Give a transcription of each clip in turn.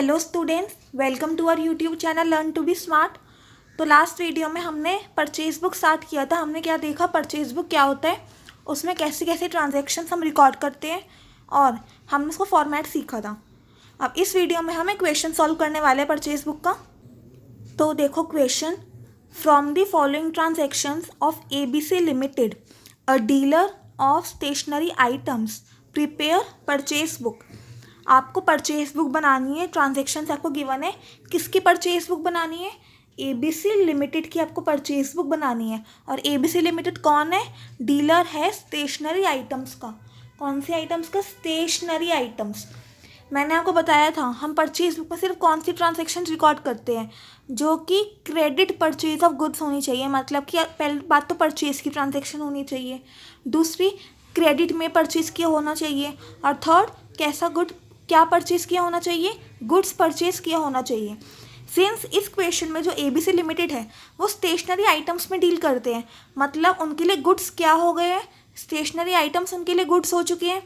Hello students, welcome to our YouTube channel learn to be smart. तो last video में हमने purchase book start किया था। हमने क्या देखा, परचेज बुक क्या होता है, उसमें कैसे कैसे ट्रांजैक्शंस हम रिकॉर्ड करते हैं और हमने उसको फॉर्मेट सीखा था। अब इस वीडियो में हम एक क्वेश्चन सॉल्व करने वाले हैं परचेज बुक का। तो देखो question, from the following transactions of ABC limited a dealer of stationery items prepare purchase book. आपको परचेज बुक बनानी है, ट्रांजैक्शंस आपको गिवन है। किसकी परचेज बुक बनानी है? ABC लिमिटेड की आपको परचेज बुक बनानी है। और ABC लिमिटेड कौन है? डीलर है स्टेशनरी आइटम्स का। कौन से आइटम्स का? Stationery items. मैंने आपको बताया था हम परचेज बुक में सिर्फ कौन सी ट्रांजैक्शन रिकॉर्ड करते हैं, जो कि क्रेडिट परचेज ऑफ गुड्स होनी चाहिए। मतलब कि पहली बात तो परचेज की ट्रांजैक्शन होनी चाहिए, दूसरी क्रेडिट में परचेज किया होना चाहिए, और थर्ड कैसा गुड क्या परचेज किया होना चाहिए? गुड्स परचेज किया होना चाहिए। सिंस इस क्वेश्चन में जो ABC लिमिटेड है वो स्टेशनरी आइटम्स में डील करते हैं, मतलब उनके लिए गुड्स क्या हो गए हैं? स्टेशनरी आइटम्स उनके लिए गुड्स हो चुके हैं।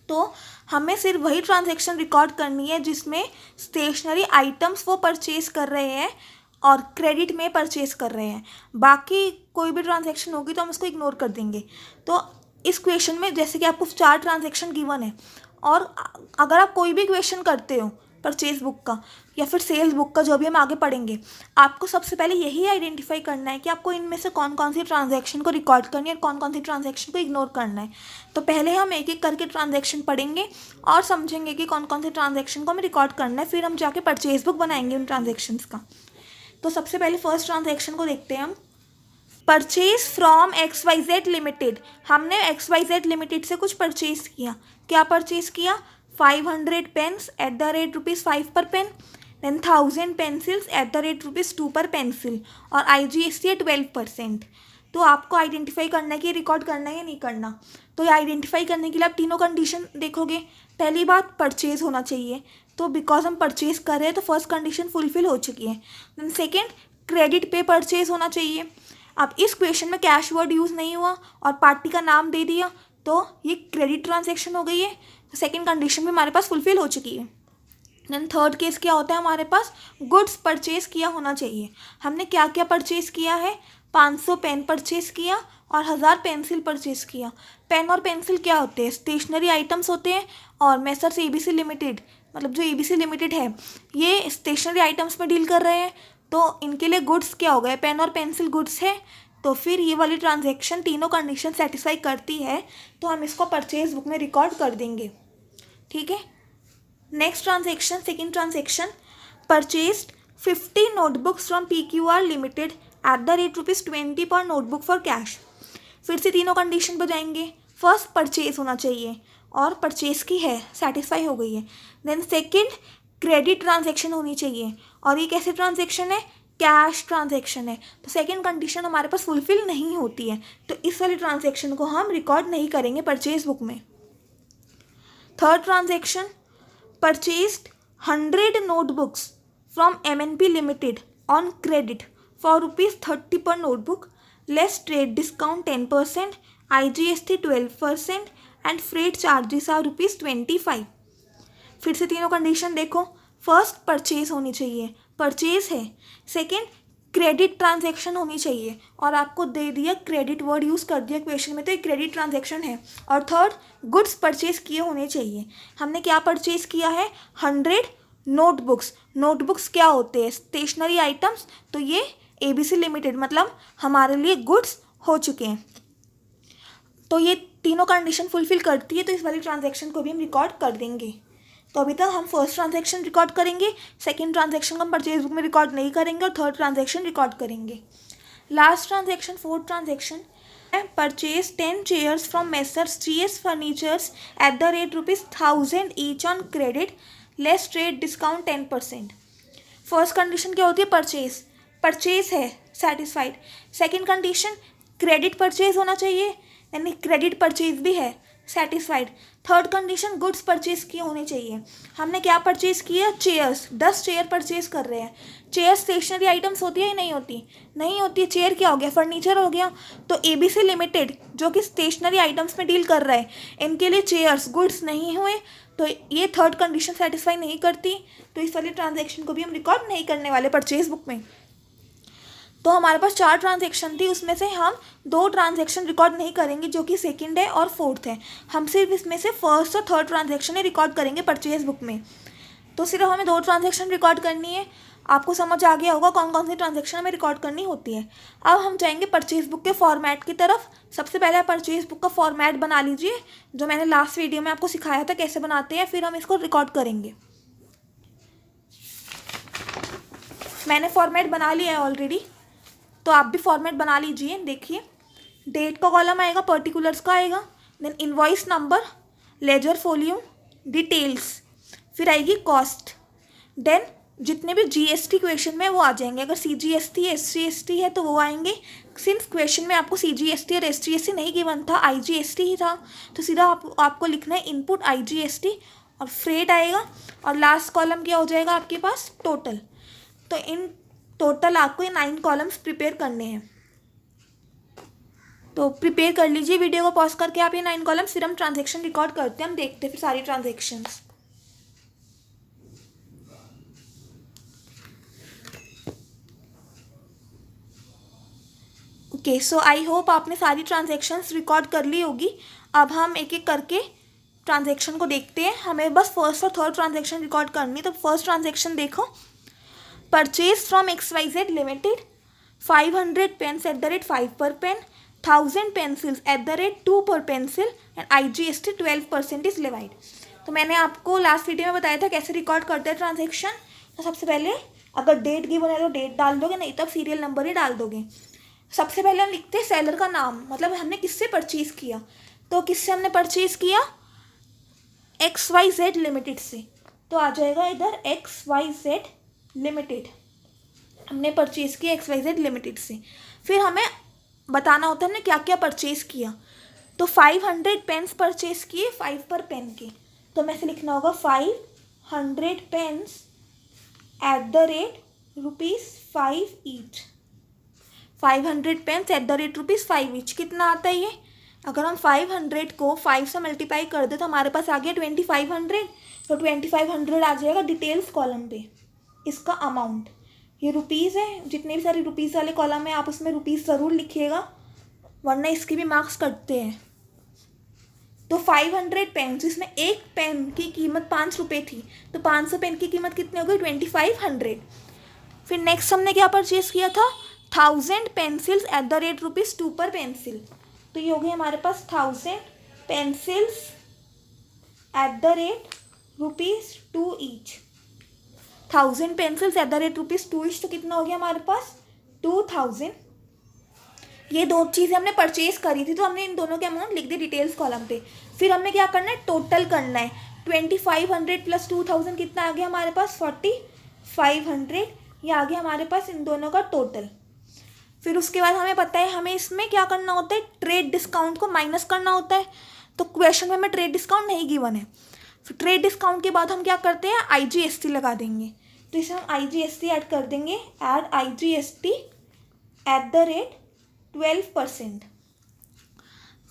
तो हमें सिर्फ वही ट्रांजैक्शन रिकॉर्ड करनी है जिसमें स्टेशनरी आइटम्स वो परचेज कर रहे हैं और क्रेडिट में परचेज कर रहे हैं। बाकी कोई भी ट्रांजैक्शन होगी तो हम उसको इग्नोर कर देंगे। तो इस क्वेश्चन में जैसे कि आपको 4 ट्रांजैक्शन गिवन है, और अगर आप कोई भी क्वेश्चन करते हो परचेज बुक का या फिर सेल्स बुक का, जो भी हम आगे पढ़ेंगे, आपको सबसे पहले यही आइडेंटिफाई करना है कि आपको इनमें से कौन कौन सी ट्रांजैक्शन को रिकॉर्ड करनी है और कौन कौन सी ट्रांजैक्शन को इग्नोर करना है। तो पहले हम एक एक करके ट्रांजैक्शन पढ़ेंगे और समझेंगे कि कौन कौन सी ट्रांजैक्शन को हमें रिकॉर्ड करना है, फिर हम जाके परचेज बुक बनाएंगे उन ट्रांजैक्शंस का। तो सबसे पहले फर्स्ट ट्रांजैक्शन को देखते हैं हम। Purchase from XYZ limited. हमने XYZ लिमिटेड से कुछ परचेज किया। क्या परचेज किया? 500 pens at the rate ₹5 per pen, then 1000 pencils at the rate ₹2 per pencil, और IGST है 12%। तो आपको आइडेंटिफाई करना है कि रिकॉर्ड करना है या नहीं करना। तो ये आइडेंटिफाई करने के लिए आप तीनों कंडीशन देखोगे। पहली बात, परचेज होना चाहिए, तो बिकॉज हम परचेज कर रहे हैं तो फर्स्ट कंडीशन फुलफिल हो चुकी है। देन सेकेंड, क्रेडिट पे परचेज होना चाहिए। अब इस क्वेश्चन में कैश वर्ड यूज़ नहीं हुआ और पार्टी का नाम दे दिया, तो ये क्रेडिट ट्रांजैक्शन हो गई है। तो सेकेंड कंडीशन भी हमारे पास फुलफिल हो चुकी है। देन थर्ड केस क्या होता है हमारे पास? गुड्स परचेज किया होना चाहिए। हमने क्या क्या परचेज किया है? 500 पेन परचेज किया और 1000 पेंसिल परचेज किया। पेन और पेंसिल क्या होते हैं? स्टेशनरी आइटम्स होते हैं, और मेसर्स ABC लिमिटेड, मतलब जो ABC लिमिटेड है ये स्टेशनरी आइटम्स में डील कर रहे हैं, तो इनके लिए गुड्स क्या हो गए? पेन और पेंसिल गुड्स है। तो फिर ये वाली ट्रांजैक्शन तीनों कंडीशन सेटिस्फाई करती है, तो हम इसको परचेज बुक में रिकॉर्ड कर देंगे। ठीक है। Next transaction, second transaction, purchased 50 notebooks from PQR limited eight the rate ₹20 पर नोटबुक फॉर कैश। फिर से तीनों कंडीशन पर जाएंगे। फर्स्ट, परचेज होना चाहिए और परचेज की है, सेटिस्फाई हो गई है। देन सेकेंड, क्रेडिट ट्रांजैक्शन होनी चाहिए, और ये कैसे ट्रांजैक्शन है? कैश ट्रांजैक्शन है। तो सेकेंड कंडीशन हमारे पास फुलफिल नहीं होती है, तो इस वाली ट्रांजैक्शन को हम रिकॉर्ड नहीं करेंगे परचेज बुक में। Third transaction, purchased 100 notebooks from MNP Limited on credit for ₹30 per notebook, less trade discount 10%, IGST 12% and freight charges are ₹25। फिर से तीनों कंडीशन देखो। फर्स्ट, परचेज होनी चाहिए, परचेज है। सेकेंड, क्रेडिट ट्रांजैक्शन होनी चाहिए, और आपको दे दिया क्रेडिट वर्ड यूज़ कर दिया क्वेश्चन में, तो ये क्रेडिट ट्रांजैक्शन है। और थर्ड, गुड्स परचेज किए होने चाहिए। हमने क्या परचेज किया है? 100 नोटबुक्स। नोटबुक्स क्या होते हैं? Stationery items. तो ये ABC लिमिटेड मतलब हमारे लिए गुड्स हो चुके हैं। तो ये तीनों कंडीशन फुलफिल करती है, तो इस वाली ट्रांजैक्शन को भी हम रिकॉर्ड कर देंगे। तो अभी तक हम फर्स्ट ट्रांजैक्शन रिकॉर्ड करेंगे, सेकंड ट्रांजैक्शन को हम परचेज बुक में रिकॉर्ड नहीं करेंगे, और थर्ड ट्रांजैक्शन रिकॉर्ड करेंगे। Last transaction, fourth transaction, purchase 10 chairs from messrs GS furnitures eight the rate ₹1000 each on credit, less trade discount 10%। First condition क्या होती है? परचेज। परचेज है, satisfied. Second condition, credit purchase होना चाहिए, यानी credit purchase भी है, satisfied. Third condition, goods purchase किए होने चाहिए। हमने क्या परचेज किया? चेयर्स। 10 चेयर परचेज कर रहे हैं। चेयर स्टेशनरी आइटम्स होती है या नहीं होती? नहीं होती है। चेयर क्या हो गया? फर्नीचर हो गया। तो ABC लिमिटेड जो कि स्टेशनरी आइटम्स में डील कर रहा है, इनके लिए चेयर्स गुड्स नहीं हुए, तो ये थर्ड कंडीशन सेटिस्फाई नहीं करती, तो इस वाली ट्रांजेक्शन को भी हम रिकॉर्ड नहीं करने वाले परचेज बुक में। तो हमारे पास 4 ट्रांजेक्शन थी, उसमें से हम 2 ट्रांजेक्शन रिकॉर्ड नहीं करेंगे जो कि सेकंड है और फोर्थ है। हम सिर्फ इसमें से फर्स्ट और थर्ड ट्रांजेक्शन ही रिकॉर्ड करेंगे परचेज बुक में। तो सिर्फ हमें 2 ट्रांजेक्शन रिकॉर्ड करनी है। आपको समझ आ गया होगा कौन कौन सी ट्रांजेक्शन हमें रिकॉर्ड करनी होती है। अब हम जाएंगे परचेज बुक के फॉर्मेट की तरफ। सबसे पहले परचेज बुक का फॉर्मेट बना लीजिए, जो मैंने लास्ट वीडियो में आपको सिखाया था कैसे बनाते हैं, फिर हम इसको रिकॉर्ड करेंगे। मैंने फॉर्मेट बना लिया है ऑलरेडी, तो आप भी फॉर्मेट बना लीजिए। देखिए, डेट का कॉलम आएगा, पर्टिकुलर्स का आएगा, then invoice number, ledger volume, details, फिर आएगी कॉस्ट, देन जितने भी जीएसटी क्वेश्चन में वो आ जाएंगे। अगर सीजीएसटी एसजीएसटी है तो वो आएंगे। सिंस क्वेश्चन में आपको सीजीएसटी और एसजीएसटी नहीं गिवन था, आईजीएसटी ही था, तो सीधा आपको लिखना है इनपुट आईजीएसटी, और फ्रेट आएगा, और लास्ट कॉलम क्या हो जाएगा आपके पास, टोटल। तो इन टोटल आपको ये 9 कॉलम्स प्रिपेयर करने हैं। तो प्रिपेयर कर लीजिए वीडियो को पॉज करके आप ये 9 कॉलम्स, फिर हम ट्रांजेक्शन रिकॉर्ड करते हैं, हम देखते हैं फिर सारी transactions. Okay, so I hope आपने सारी ट्रांजेक्शन्स रिकॉर्ड कर ली होगी। अब हम एक एक करके ट्रांजेक्शन को देखते हैं। हमें बस फर्स्ट और थर्ड ट्रांजेक्शन रिकॉर्ड करनी है। तो फर्स्ट ट्रांजेक्शन देखो, purchase from XYZ limited 500 pens at the rate 5 per pen, 1000 pencils at the rate 2 per pencil, and IGST 12% is levied. तो मैंने आपको लास्ट वीडियो में बताया था कैसे रिकॉर्ड करते हैं ट्रांजेक्शन। तो सबसे पहले अगर डेट गिवन है तो डेट डाल दोगे, नहीं तब सीरियल नंबर ही डाल दोगे। सबसे पहले हम लिखते हैं सेलर का नाम, मतलब हमने किससे परचेज किया। तो किससे हमने परचेज किया, XYZ लिमिटेड से। तो आ जाएगा इधर XYZ लिमिटेड, हमने परचेज किया XYZ लिमिटेड से। फिर हमें बताना होता है हमने क्या क्या परचेज किया। तो 500 पेन्स परचेज किए 5 पर पेन के, तो मैं से लिखना होगा 500 pens at the rate ₹5 each. 500 pens at the rate ₹5 each कितना आता है ये, अगर हम 500 को 5 से मल्टीप्लाई कर दे तो हमारे पास आ गया 2500। तो 2500 आ जाएगा डिटेल्स कॉलम पे इसका अमाउंट। ये रुपीज़ है, जितने भी सारे रुपीज़ वाले कॉलम है आप उसमें रुपीज़ ज़रूर लिखिएगा, वरना इसके भी मार्क्स कटते हैं। तो 500 पेन, जिसमें एक पेन की कीमत 5 रुपये थी, तो 500 पेन की कीमत कितनी हो गई, 2500। फिर नेक्स्ट हमने क्या परचेज किया था, 1000 pencils at the rate ₹2 per pencil. तो ये हो गई हमारे पास 1000 pencils at the rate ₹2 each. 1000 pencils at the rate ₹2 each, तो कितना हो गया हमारे पास 2000। ये 2 चीज़ें हमने परचेज करी थी, तो हमने इन दोनों के अमाउंट लिख दी डिटेल्स कॉलम पे। फिर हमने क्या करना है, टोटल करना है। 2500 प्लस 2000 कितना आ गया हमारे पास 4500, ये आ गया हमारे पास इन दोनों का टोटल। फिर उसके बाद हमें पता है हमें इसमें क्या करना होता है, ट्रेड डिस्काउंट को माइनस करना होता है। तो क्वेश्चन में हमें ट्रेड डिस्काउंट नहीं गिवन है। फिर ट्रेड डिस्काउंट के बाद हम क्या करते हैं, IGST लगा देंगे। तो इसे हम IGST ऐड कर देंगे, add IGST at the rate 12%।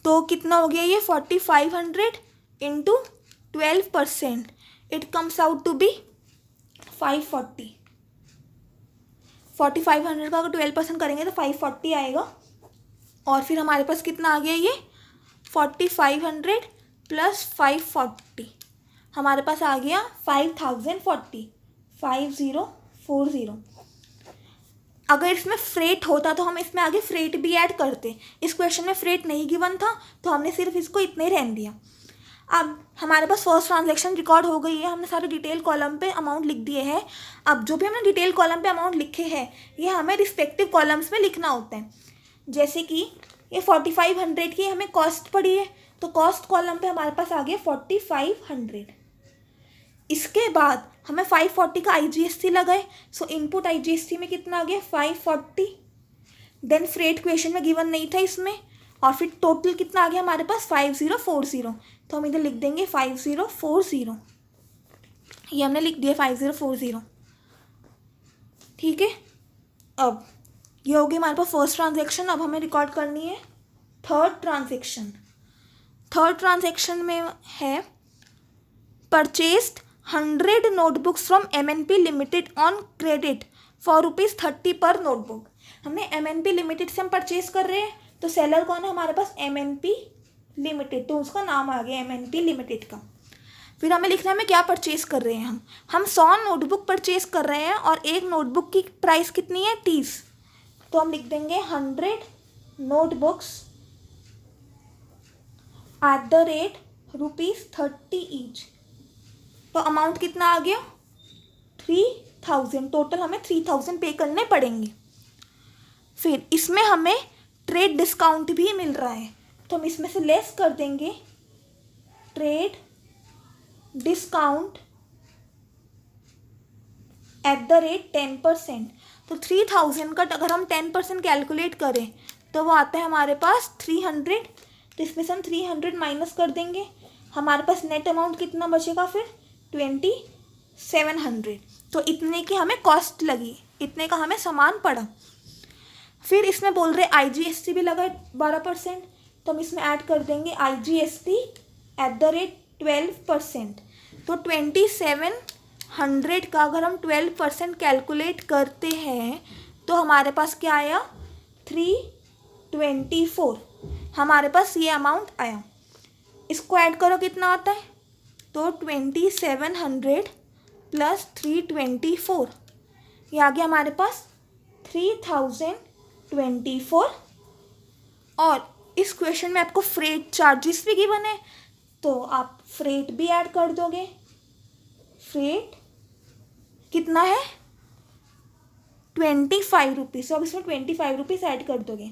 तो कितना हो गया ये 4500 into 12%, it comes out to be 540। 4500 का अगर 12% करेंगे तो 540 आएगा। और फिर हमारे पास कितना आ गया, ये 4500 प्लस 540, हमारे पास आ गया 5040, 5040। अगर इसमें फ्रेट होता तो हम इसमें आगे फ्रेट भी ऐड करते। इस क्वेश्चन में फ्रेट नहीं गिवन था, तो हमने सिर्फ इसको इतने ही रहने दिया। अब हमारे पास फर्स्ट ट्रांजैक्शन रिकॉर्ड हो गई है, हमने सारे डिटेल कॉलम पे अमाउंट लिख दिए हैं। अब जो भी हमने डिटेल कॉलम पे अमाउंट लिखे हैं, ये हमें रिस्पेक्टिव कॉलम्स में लिखना होता है। जैसे कि ये 4500 की हमें कॉस्ट पड़ी है, तो कॉस्ट कॉलम पे हमारे पास आ गया 4500। इसके बाद हमें 540 का IGST लगाए, सो इनपुट IGST में कितना आ गया 540। देन फ्रेट क्वेश्चन में गिवन नहीं था इसमें, और फिर टोटल कितना आ गया हमारे पास 5040। तो हम इधर लिख देंगे 5040, ये हमने लिख दिया 5040। ठीक है, अब ये हो गई हमारे पास फर्स्ट ट्रांजैक्शन। अब हमें रिकॉर्ड करनी है थर्ड ट्रांजैक्शन। थर्ड ट्रांजैक्शन में है purchased 100 notebooks from MNP limited on credit for ₹30 पर नोटबुक। हमने MNP लिमिटेड से हम परचेज कर रहे हैं, तो सेलर कौन है हमारे पास? MNP लिमिटेड, तो उसका नाम आ गया MNP लिमिटेड का। फिर हमें लिखना है हमें क्या परचेज कर रहे हैं। हम 100 नोटबुक परचेज कर रहे हैं और एक नोटबुक की प्राइस कितनी है? 30। तो हम लिख देंगे 100 notebooks eight the rate ₹30 each. तो अमाउंट कितना आ गया? 3000। टोटल हमें 3000 पे करने पड़ेंगे। फिर इसमें हमें ट्रेड डिस्काउंट भी मिल रहा है, तो हम इसमें से लेस कर देंगे trade discount at the rate 10%। तो 3000 का अगर हम 10% कैलकुलेट करें तो वो आता है हमारे पास 300। तो इसमें से हम 300 माइनस कर देंगे, हमारे पास नेट अमाउंट कितना बचेगा फिर? 2700। तो इतने की हमें कॉस्ट लगी, इतने का हमें सामान पड़ा। फिर इसमें बोल रहे IGST भी लगा 12%, तो हम इसमें ऐड कर देंगे IGST एट द रेट 12%। तो 2700 का अगर हम 12% कैलकुलेट करते हैं तो हमारे पास क्या आया? 324। हमारे पास ये अमाउंट आया। इसको ऐड करो कितना आता है? तो 2700 प्लस 324, ये आ गया हमारे पास 3024। और इस क्वेश्चन में आपको फ्रेट चार्जेस भी गिवन है, तो आप फ्रेट भी ऐड कर दोगे। फ्रेट कितना है? 25 रुपीज़। तो अब इसमें 25 रुपीज़ ऐड कर दोगे।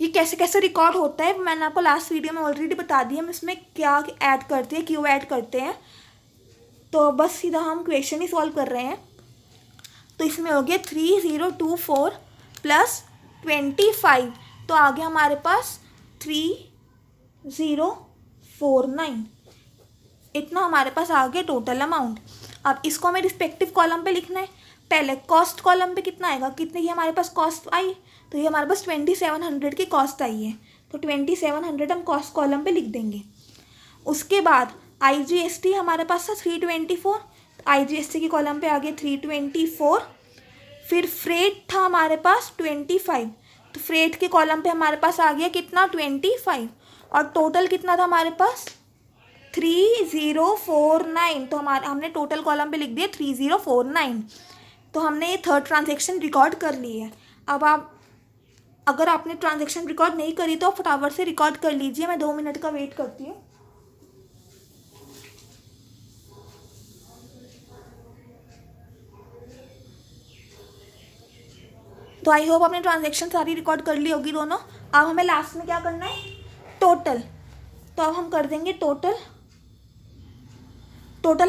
ये कैसे कैसे रिकॉर्ड होता है मैंने आपको लास्ट वीडियो में ऑलरेडी बता दिया, हम इसमें क्या ऐड करते हैं, क्यों ऐड करते हैं। तो बस सीधा हम क्वेश्चन ही सॉल्व कर रहे हैं। तो इसमें हो गया 3024 प्लस 25, तो आ गया हमारे पास 3049। इतना हमारे पास आ गया टोटल अमाउंट। अब इसको हमें रिस्पेक्टिव कॉलम पे लिखना है। पहले कॉस्ट कॉलम पे कितना आएगा, कितने की हमारे पास कॉस्ट आई? तो ये हमारे पास 2700 की कॉस्ट आई है, तो 2700 हम कॉस्ट कॉलम पे लिख देंगे। उसके बाद IGST हमारे पास था 324, IGST की कॉलम पे आ गया 324। फिर फ्रेट था हमारे पास 25, तो फ्रेट के कॉलम पे हमारे पास आ गया कितना? 25। और टोटल कितना था हमारे पास? 3049। तो हमने टोटल कॉलम पे लिख दिया 3049। तो हमने ये थर्ड ट्रांजैक्शन रिकॉर्ड कर ली है। अब अगर आपने ट्रांजैक्शन रिकॉर्ड नहीं करी तो फटाफट से रिकॉर्ड कर लीजिए, मैं 2 मिनट का वेट करती हूँ। तो आई होप आपने ट्रांजैक्शन सारी रिकॉर्ड कर ली होगी दोनों। अब हमें लास्ट में क्या करना है? टोटल। तो अब हम कर देंगे टोटल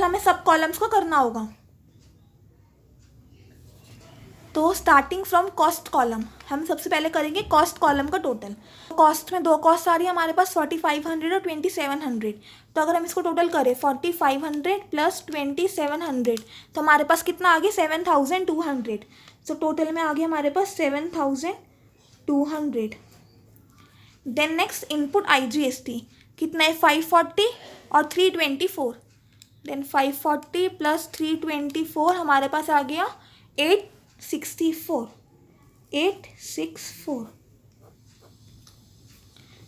हमें सब कॉलम्स को करना होगा। तो स्टार्टिंग फ्रॉम कॉस्ट कॉलम हम सबसे पहले करेंगे कॉस्ट कॉलम का टोटल। कॉस्ट में 2 कॉस्ट आ रही है हमारे पास 4500 और 2700। तो अगर हम इसको टोटल करें 4500 प्लस 2700, तो हमारे पास कितना आ गया? 7200। तो टोटल में आ गया हमारे पास 7200। देन नेक्स्ट इनपुट IGST कितना है? 540 और 324। देन 540 प्लस 324 हमारे पास आ गया 864।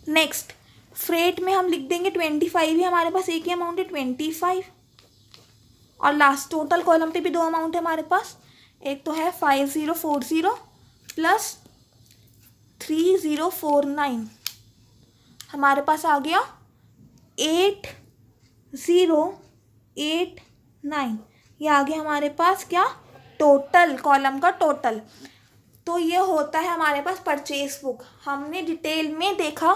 नेक्स्ट फ्रेट में हम लिख देंगे 25 ही हमारे पास, एक ही अमाउंट है 25। और लास्ट टोटल कॉलम पे भी 2 अमाउंट है हमारे पास, एक तो है 5040 प्लस 3049। हमारे पास आ गया 8089। ये आ गया हमारे पास क्या? टोटल कॉलम का टोटल। तो ये होता है हमारे पास परचेज बुक। हमने डिटेल में देखा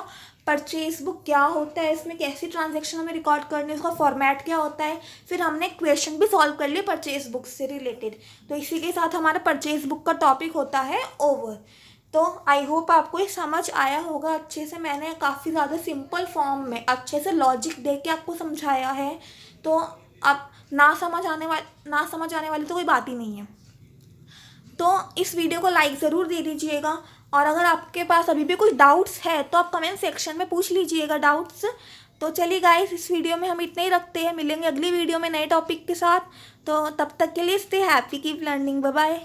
परचेज बुक क्या होता है, इसमें कैसी ट्रांजैक्शन हमें रिकॉर्ड करनी है, उसका फॉर्मेट क्या होता है। फिर हमने क्वेश्चन भी सॉल्व कर लिए परचेज बुक से रिलेटेड। तो इसी के साथ हमारा परचेज बुक का टॉपिक होता है ओवर। तो आई होप आपको ये समझ आया होगा अच्छे से। मैंने काफ़ी ज़्यादा सिंपल फॉर्म में अच्छे से लॉजिक दे के आपको समझाया है, तो आप ना समझ आने वाली तो कोई बात ही नहीं है। तो इस वीडियो को लाइक ज़रूर दे दीजिएगा, और अगर आपके पास अभी भी कोई डाउट्स है तो आप कमेंट सेक्शन में पूछ लीजिएगा डाउट्स। तो चलिए गाइस, इस वीडियो में हम इतना ही रखते हैं। मिलेंगे अगली वीडियो में नए टॉपिक के साथ। तो तब तक के लिए stay happy, keep learning, bye bye.